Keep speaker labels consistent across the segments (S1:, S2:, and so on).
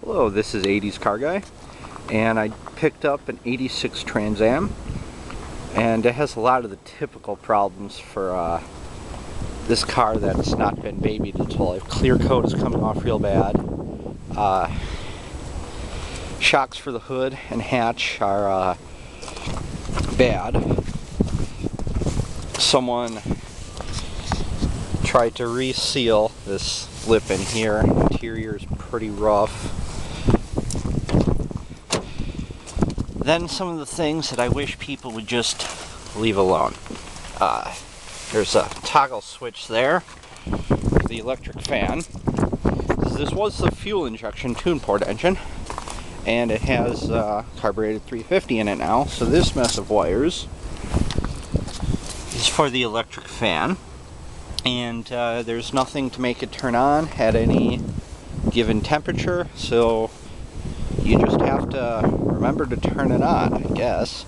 S1: Hello, this is 80s Car Guy, and I picked up an 86 Trans Am, and it has a lot of the typical problems for this car that's not been babied its whole life. Clear coat is coming off real bad. Shocks for the hood and hatch are bad. Someone tried to reseal this lip in here. Interior is pretty rough. Then some of the things that I wish people would just leave alone. There's a toggle switch there for the electric fan. This was the fuel injection tune port engine, and it has carbureted 350 in it now, so this mess of wires is for the electric fan, and there's nothing to make it turn on at any given temperature, so you just have to remember to turn it on, I guess.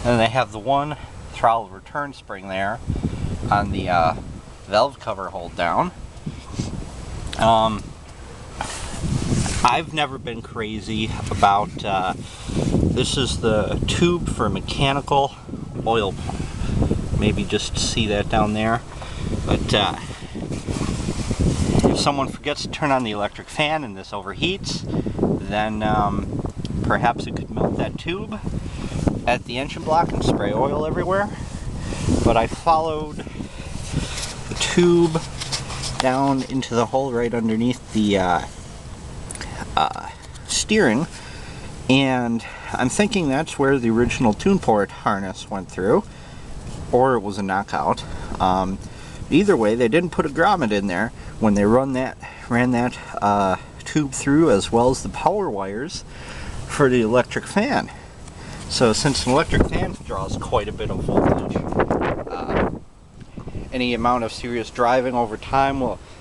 S1: And they have the one throttle return spring there on the valve cover hold down. I've never been crazy about this is the tube for mechanical oil pump. Maybe just see that down there. But if someone forgets to turn on the electric fan and this overheats, then perhaps it could melt that tube at the engine block and spray oil everywhere. But I followed the tube down into the hole right underneath the steering, and I'm thinking that's where the original tune port harness went through, or it was a knockout. Either way, they didn't put a grommet in there when they ran that tube through, as well as the power wires for the electric fan. So since an electric fan draws quite a bit of voltage, any amount of serious driving over time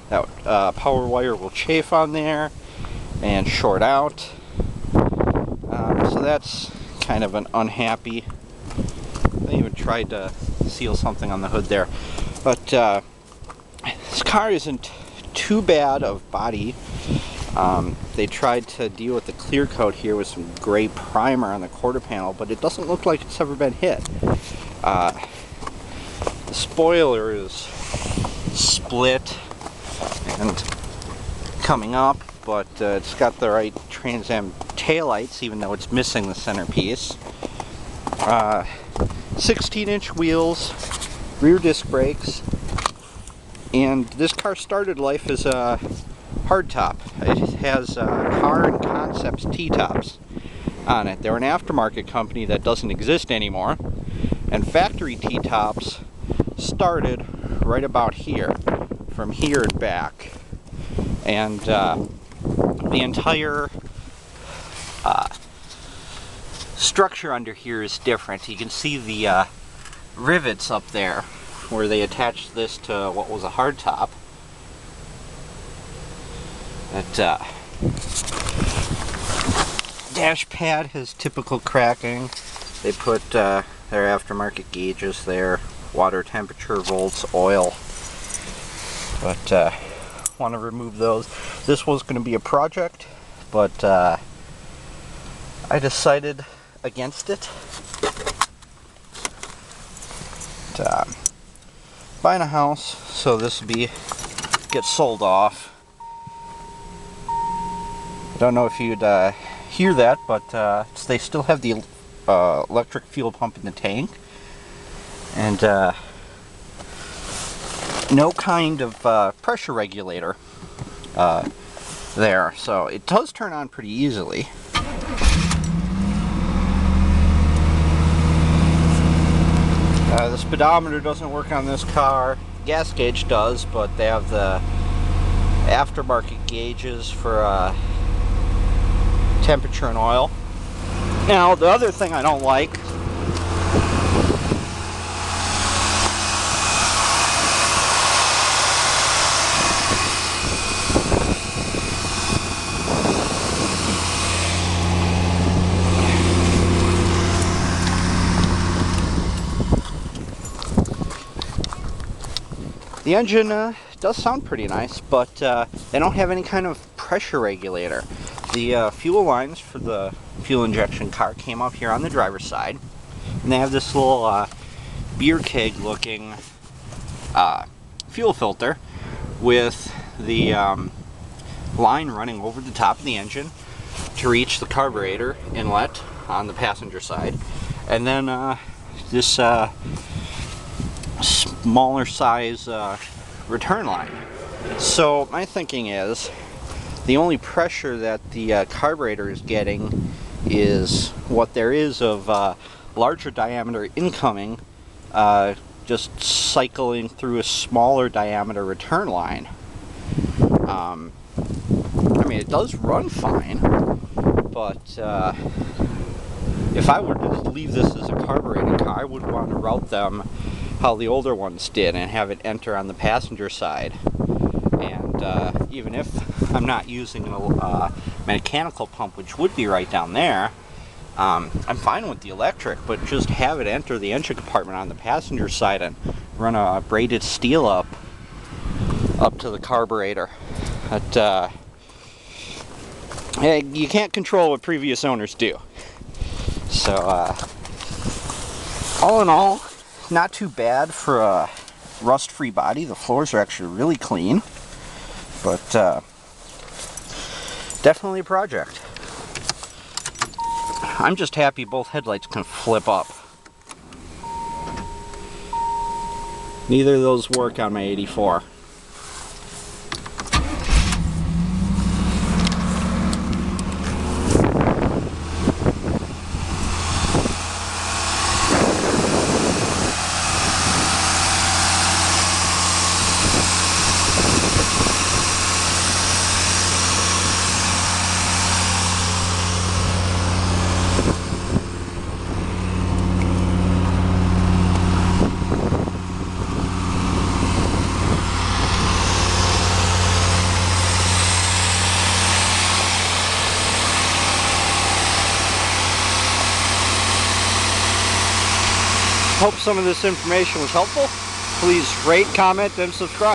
S1: that power wire will chafe on there and short out. So that's kind of an unhappy. They even tried to seal something on the hood there, but this car isn't too bad of body. They tried to deal with the clear coat here with some gray primer on the quarter panel, but it doesn't look like it's ever been hit. The spoiler is split and coming up, but it's got the right Trans Am taillights, even though it's missing the centerpiece. 16-inch wheels, rear disc brakes, and this car started life as a hardtop. It has Car and Concepts T-tops on it. They're an aftermarket company that doesn't exist anymore, and factory T-tops started right about here, from here and back, and the entire structure under here is different. You can see the rivets up there where they attached this to what was a hardtop. That dash pad has typical cracking. They put their aftermarket gauges there, water temperature, volts, oil, but want to remove those. This was going to be a project, but I decided against it. Buying a house, so this will get sold off. I don't know if you'd hear that, but they still have the electric fuel pump in the tank, and no kind of pressure regulator there, so it does turn on pretty easily. The speedometer doesn't work on this car. Gas gauge does, but they have the aftermarket gauges for temperature and oil. Now, the other thing I don't like the engine does sound pretty nice, but they don't have any kind of pressure regulator. The fuel lines for the fuel injection car came up here on the driver's side, and they have this little beer keg looking fuel filter with the line running over the top of the engine to reach the carburetor inlet on the passenger side, and then this smaller size return line. So my thinking is the only pressure that the carburetor is getting is what there is of larger diameter incoming, just cycling through a smaller diameter return line. I mean, it does run fine, but if I were to leave this as a carbureted car, I would want to route them how the older ones did and have it enter on the passenger side. And even if I'm not using a mechanical pump, which would be right down there, I'm fine with the electric, but just have it enter the engine compartment on the passenger side and run a braided steel up to the carburetor. But hey, you can't control what previous owners do. So all in all, not too bad for a rust-free body. The floors are actually really clean, but definitely a project. I'm just happy both headlights can flip up. Neither of those work on my 84. Hope some of this information was helpful. Please rate, comment, and subscribe.